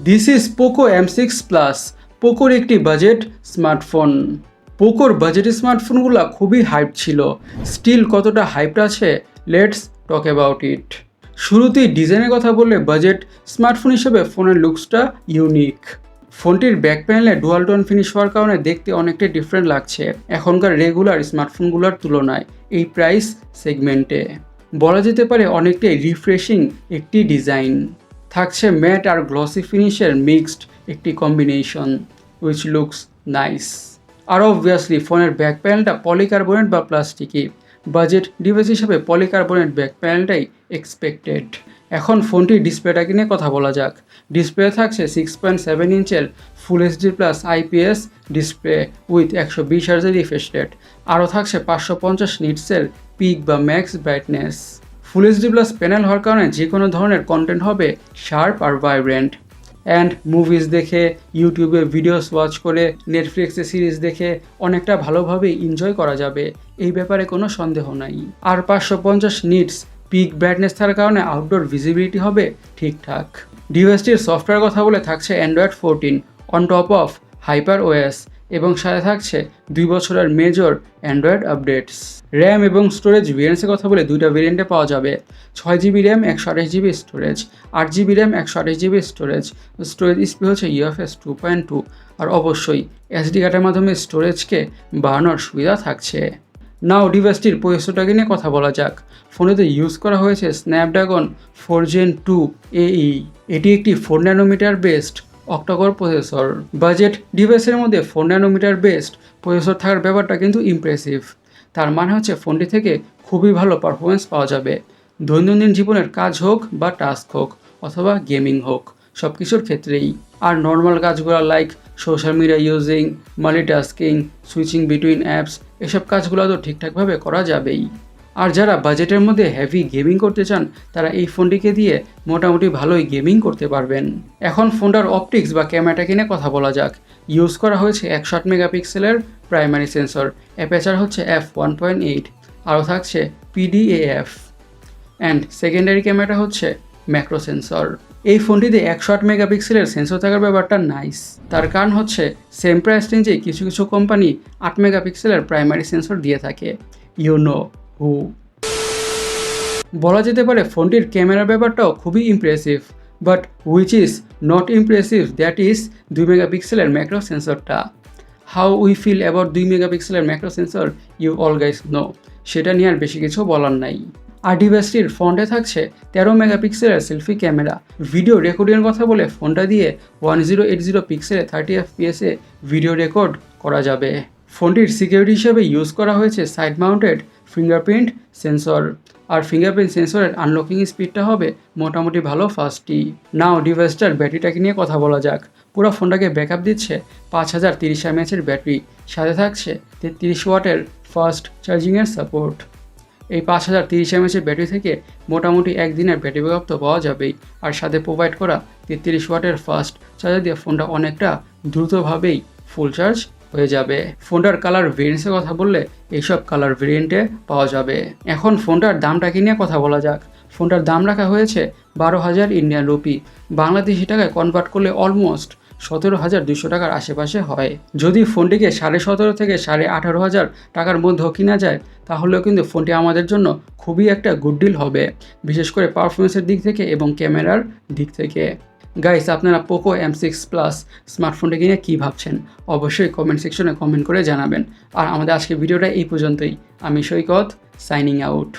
This is Poco M6 plus, পোকোর একটি budget smartphone. পোকোর বাজেট স্মার্টফোনগুলো খুবই হাইপ ছিল, স্টিল কতটা হাইপড আছে, লেটস টক অ্যাবাউট ইট। শুরুতেই ডিজাইনের কথা বললে বাজেট স্মার্টফোন হিসেবে ফোনের লুকসটা ইউনিক। ফোনটির ব্যাক প্যানেলে ডুয়াল টোন ফিনিশ হওয়ার কারণে দেখতে অনেকটাই ডিফারেন্ট লাগছে এখনকার রেগুলার স্মার্টফোনগুলোর তুলনায় এই প্রাইস সেগমেন্টে। বলা যেতে পারে অনেকটাই রিফ্রেশিং একটি ডিজাইন। থাকছে ম্যাট আর গ্লসি ফিনিশের মিক্সড একটি কম্বিনেশন, উইচ লুকস নাইস। আর অবভিয়াসলি ফোনের ব্যাক প্যানেলটা পলিকার্বনেট বা প্লাস্টিকই, বাজেট ডিভাইস হিসাবে পলিকার্বনেট ব্যাক প্যানেলটাই এক্সপেক্টেড। এখন ফোনটির ডিসপ্লেটাকে নিয়ে কথা বলা যাক। ডিসপ্লে থাকছে 6.7 ইঞ্চের full HD plus IPS display with 120 হার্জের রিফ্রেশ রেট। আরও থাকছে 550 নিটসের পিক বা max brightness. Full HD plus panel হওয়ার কারণে যে কোনো ধরনের কন্টেন্ট হবে শার্প আর ভাইব্রেন্ট। অ্যান্ড মুভিজ দেখে, ইউটিউবে ভিডিওস ওয়াচ করে, নেটফ্লিক্সে সিরিজ দেখে অনেকটা ভালোভাবে এনজয় করা যাবে, এই ব্যাপারে কোনো সন্দেহ নাই। আর 550 নিটস পিক ব্রাইটনেস থাকার কারণে আউটডোর ভিজিবিলিটি হবে ঠিকঠাক। ডিভাইসটির সফটওয়্যার কথা বলে থাকছে Android 14 on top of hyper OS এবং সাথে থাকছে 2 বছরের মেজর অ্যান্ড্রয়েড আপডেটস। র্যাম এবং স্টোরেজ ভেরিয়েন্টসের কথা বলে দুইটা ভেরিয়েন্টে পাওয়া যাবে, 6GB RAM 128GB storage, 8GB RAM 128GB storage. Storage speed হচ্ছে UFS 2.2 আর অবশ্যই SD কার্ডের মাধ্যমে স্টোরেজকে বাড়ানোর সুবিধা থাকছে। নাও ডিভাইসটির প্রসেসরটাকে নিয়ে কথা বলা যাক। ফোনেতে ইউজ করা হয়েছে স্ন্যাপড্রাগন 4 Gen 2 AE। এটি একটি 4 nanometre based octacore processor. Budget ডিভাইসের মধ্যে 4 ন্যানোমিটার বেসড প্রসেসর থাকার ব্যাপারটা কিন্তু ইমপ্রেসিভ। তার মানে হচ্ছে ফোনটি থেকে খুবই ভালো পারফরমেন্স পাওয়া যাবে, দৈনন্দিন জীবনের কাজ হোক বা টাস্ক হোক অথবা গেমিং হোক, সব কিছুর ক্ষেত্রেই। আর নর্মাল কাজগুলো like social media using, multitasking, switching between apps, এসব কাজগুলো তো ঠিকঠাকভাবে করা যাবেই। আর যারা বাজেটের মধ্যে হেভি গেমিং করতে চান তারা এই ফোনটিকে দিয়ে মোটামুটি ভালোই গেমিং করতে পারবেন। এখন ফোনটার অপটিক্স বা ক্যামেরাটাকে নিয়ে কথা বলা যাক। ইউজ করা হয়েছে 108 মেগাপিক্সেলের প্রাইমারি সেন্সর, অ্যাপারচার হচ্ছে f1.8, আরও থাকছে PDAF অ্যান্ড সেকেন্ডারি ক্যামেরা হচ্ছে ম্যাক্রো সেন্সর। এই ফোনটিতে 108 মেগাপিক্সেলের সেন্সর থাকার ব্যাপারটা নাইস। তার কারণ হচ্ছে সেম প্রাইস রেঞ্জে কিছু কিছু কোম্পানি 8 মেগাপিক্সেলের প্রাইমারি সেন্সর দিয়ে থাকে, ইউনো হু। বলা যেতে পারে ফোনটির ক্যামেরার ব্যাপারটাও খুবই impressive, but which is not impressive that is 2 মেগাপিক্সেলের ম্যাক্রো সেন্সরটা। হাউ উই ফিল অ্যাবাউট 2 মেগাপিক্সেলের macro sensor you all guys know, সেটা নিয়ে আর বেশি কিছু বলার নাই। আর ডিভাইসটির ফ্রন্টে থাকছে 13 মেগাপিক্সেলের সেলফি ক্যামেরা। ভিডিও রেকর্ডিংয়ের কথা বলে ফোনটা দিয়ে 1080 পিক্সেলে 30 FPS ভিডিও রেকর্ড করা যাবে। ফোনটির সিকিউরিটি হিসেবে ইউজ করা হয়েছে সাইড মাউন্টেড ফিঙ্গারপ্রিন্ট সেন্সর। আর ফিঙ্গারপ্রিন্ট সেন্সরের আনলকিং স্পিডটা হবে মোটামুটি ভালো ফাস্টই। নাও ডিভাইসটার ব্যাটারিটাকে নিয়ে কথা বলা যাক। পুরো ফোনটাকে ব্যাকআপ দিচ্ছে 5030 mAh ব্যাটারি, সাথে থাকছে 33 ওয়াটের ফাস্ট চার্জিংয়ের সাপোর্ট। এই 5030 mAh ব্যাটারি থেকে মোটামুটি একদিনের ব্যাটারি ব্যাকআপ তো পাওয়া যাবেই, আর সাথে প্রোভাইড করা 33 ওয়াটের ফাস্ট চার্জার দিয়ে ফোনটা অনেকটা দ্রুতভাবেই ফুল চার্জ হয়ে যাবে। ফোনটার কালার ভেরিয়েন্টসের কথা বললে এইসব কালার ভেরিয়েন্টে পাওয়া যাবে। এখন ফোনটার দামটাকে নিয়ে কথা বলা যাক। ফোনটার দাম রাখা হয়েছে 12,000 ইন্ডিয়ান রুপি, বাংলাদেশি টাকায় কনভার্ট করলে অলমোস্ট 17,200 টাকার আশেপাশে হয়। যদি ফোনটিকে 17,500 থেকে 18,500 টাকার মধ্যেও কিনা যায় তাহলেও কিন্তু ফোনটি আমাদের জন্য খুবই একটা গুড ডিল হবে, বিশেষ করে পারফরমেন্সের দিক থেকে এবং ক্যামেরার দিক থেকে। গাইস, আপনারা পোকো M6 প্লাস স্মার্টফোনটাকে নিয়ে কী ভাবছেন অবশ্যই কমেন্ট সেকশনে কমেন্ট করে জানাবেন। আর আমাদের আজকের ভিডিওটা এই পর্যন্তই। আমি সৈকত, সাইনিং আউট।